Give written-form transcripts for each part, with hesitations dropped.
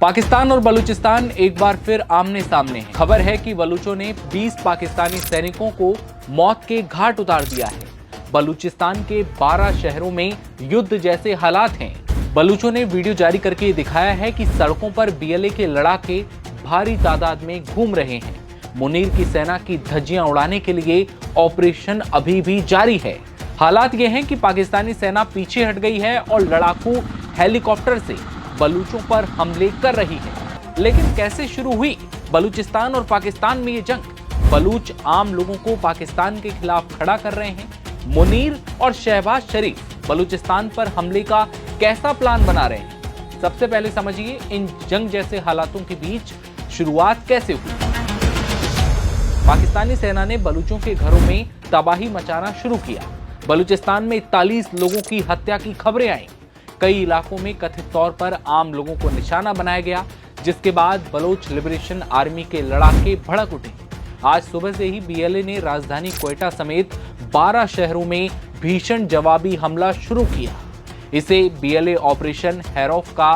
पाकिस्तान और बलूचिस्तान एक बार फिर आमने सामने हैं। खबर है कि बलूचों ने 20 पाकिस्तानी सैनिकों को मौत के घाट उतार दिया है। बलूचिस्तान के 12 शहरों में युद्ध जैसे हालात हैं। बलूचों ने वीडियो जारी करके दिखाया है कि सड़कों पर बीएलए के लड़ाके भारी तादाद में घूम रहे हैं। मुनीर की सेना की धज्जियां उड़ाने के लिए ऑपरेशन अभी भी जारी है। हालात ये हैं कि पाकिस्तानी सेना पीछे हट गई है और लड़ाकू हेलीकॉप्टर से बलूचों पर हमले कर रही है। लेकिन कैसे शुरू हुई बलूचिस्तान और पाकिस्तान में ये जंग? बलूच आम लोगों को पाकिस्तान के खिलाफ खड़ा कर रहे हैं। मुनीर और शहबाज शरीफ बलूचिस्तान पर हमले का कैसा प्लान बना रहे हैं? सबसे पहले समझिए इन जंग जैसे हालातों के बीच शुरुआत कैसे हुई। पाकिस्तानी सेना ने बलूचों के घरों में तबाही मचाना शुरू किया। बलूचिस्तान में 41 लोगों की हत्या की खबरें आईं। कई इलाकों में कथित तौर पर आम लोगों को निशाना बनाया गया, जिसके बाद बलोच लिबरेशन आर्मी के लड़ाके भड़क उठे। आज सुबह से ही बीएलए ने राजधानी क्वेटा समेत 12 शहरों में भीषण जवाबी हमला शुरू किया। इसे बीएलए ऑपरेशन हैरॉफ का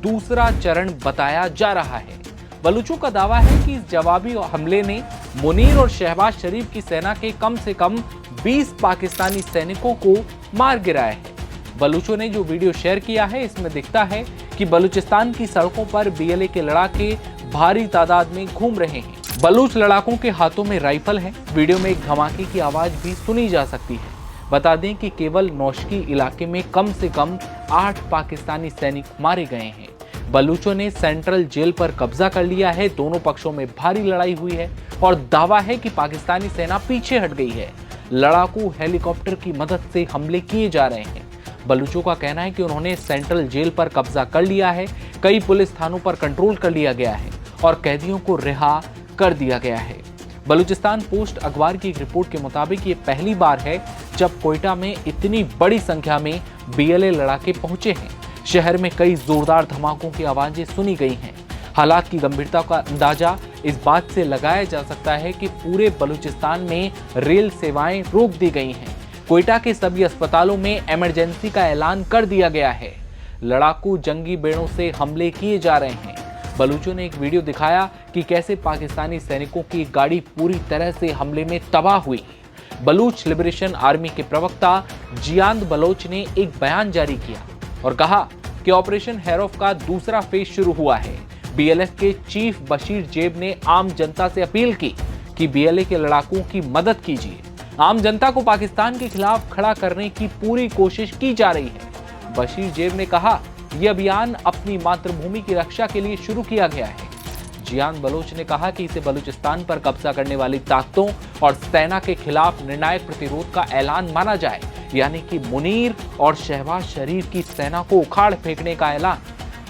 दूसरा चरण बताया जा रहा है। बलूचों का दावा है कि इस जवाबी हमले ने मुनीर और शहबाज शरीफ की सेना के कम से कम 20 पाकिस्तानी सैनिकों को मार गिराया है। बलूचों ने जो वीडियो शेयर किया है, इसमें दिखता है कि बलूचिस्तान की सड़कों पर बीएलए के लड़ाके भारी तादाद में घूम रहे हैं। बलूच लड़ाकों के हाथों में राइफल है। वीडियो में एक धमाके की आवाज भी सुनी जा सकती है। बता दें कि केवल नौशकी इलाके में कम से कम 8 पाकिस्तानी सैनिक मारे गए हैं। बलूचों ने सेंट्रल जेल पर कब्जा कर लिया है। दोनों पक्षों में भारी लड़ाई हुई है और दावा है कि पाकिस्तानी सेना पीछे हट गई है। लड़ाकू हेलीकॉप्टर की मदद से हमले किए जा रहे हैं। बलूचों का कहना है कि उन्होंने सेंट्रल जेल पर कब्जा कर लिया है। कई पुलिस थानों पर कंट्रोल कर लिया गया है और कैदियों को रिहा कर दिया गया है। बलूचिस्तान पोस्ट अखबार की एक रिपोर्ट के मुताबिक ये पहली बार है जब क्वेटा में इतनी बड़ी संख्या में बीएलए लड़ाके पहुंचे हैं। शहर में कई जोरदार धमाकों की आवाजें सुनी गई हैं। हालात की गंभीरता का अंदाजा इस बात से लगाया जा सकता है कि पूरे बलूचिस्तान में रेल सेवाएं रोक दी गई हैं। क्वेटा के सभी अस्पतालों में इमरजेंसी का ऐलान कर दिया गया है। लड़ाकू जंगी बेड़ों से हमले किए जा रहे हैं। बलूचों ने एक वीडियो दिखाया कि कैसे पाकिस्तानी सैनिकों की गाड़ी पूरी तरह से हमले में तबाह हुई। बलूच लिबरेशन आर्मी के प्रवक्ता जियांद बलोच ने एक बयान जारी किया और कहा कि ऑपरेशन हैरॉफ का दूसरा फेज शुरू हुआ है। बीएलएफ के चीफ बशीर जेब ने आम जनता से अपील की कि बीएलए के लड़ाकों की मदद कीजिए। आम जनता को पाकिस्तान के खिलाफ खड़ा करने की पूरी कोशिश की जा रही है। बशीर जेब ने कहा, यह अभियान अपनी मातृभूमि की रक्षा के लिए शुरू किया गया है। जियान बलोच ने कहा कि इसे बलूचिस्तान पर कब्जा करने वाली ताकतों और सेना के खिलाफ निर्णायक प्रतिरोध का ऐलान माना जाए, यानी कि मुनीर और शहबाज शरीफ की सेना को उखाड़ फेंकने का ऐलान।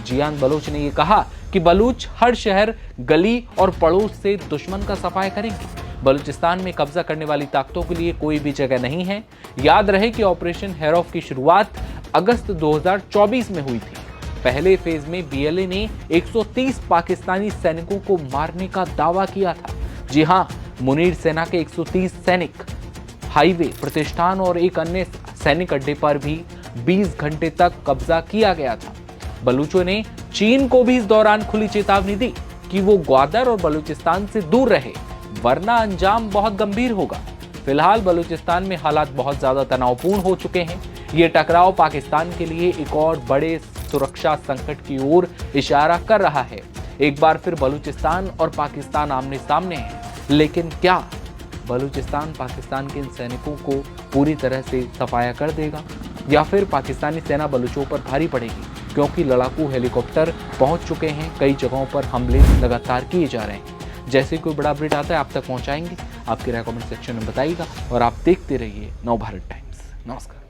जियान बलोच ने यह कहा कि बलूच हर शहर, गली और पड़ोस से दुश्मन का सफाया करेंगे। बलूचिस्तान में कब्जा करने वाली ताकतों के लिए कोई भी जगह नहीं है। याद रहे कि ऑपरेशन हैरॉफ की शुरुआत अगस्त 2024 में हुई थी। पहले फेज में बीएलए ने 130 पाकिस्तानी सैनिकों को मारने का दावा किया था। जी हां, मुनीर सेना के 130 सैनिक हाईवे, प्रतिष्ठान और एक अन्य सैनिक अड्डे पर भी 20 घंटे तक कब्जा किया गया था। बलूचों ने चीन को भी इस दौरान खुली चेतावनी दी कि वो ग्वादर और बलूचिस्तान से दूर रहे, वरना अंजाम बहुत गंभीर होगा। फिलहाल बलूचिस्तान में हालात बहुत ज्यादा तनावपूर्ण हो चुके हैं। ये टकराव पाकिस्तान के लिए एक और बड़े सुरक्षा संकट की ओर इशारा कर रहा है। एक बार फिर बलूचिस्तान और पाकिस्तान आमने सामने हैं। लेकिन क्या बलूचिस्तान पाकिस्तान के इन सैनिकों को पूरी तरह से सफाया कर देगा, या फिर पाकिस्तानी सेना बलूचों पर भारी पड़ेगी? क्योंकि लड़ाकू हेलीकॉप्टर पहुंच चुके हैं। कई जगहों पर हमले लगातार किए जा रहे हैं। जैसे कोई बड़ा अपडेट आता है आप तक पहुंचाएंगे। आपकी राय कमेंट सेक्शन में बताइएगा और आप देखते रहिए नवभारत टाइम्स। नमस्कार।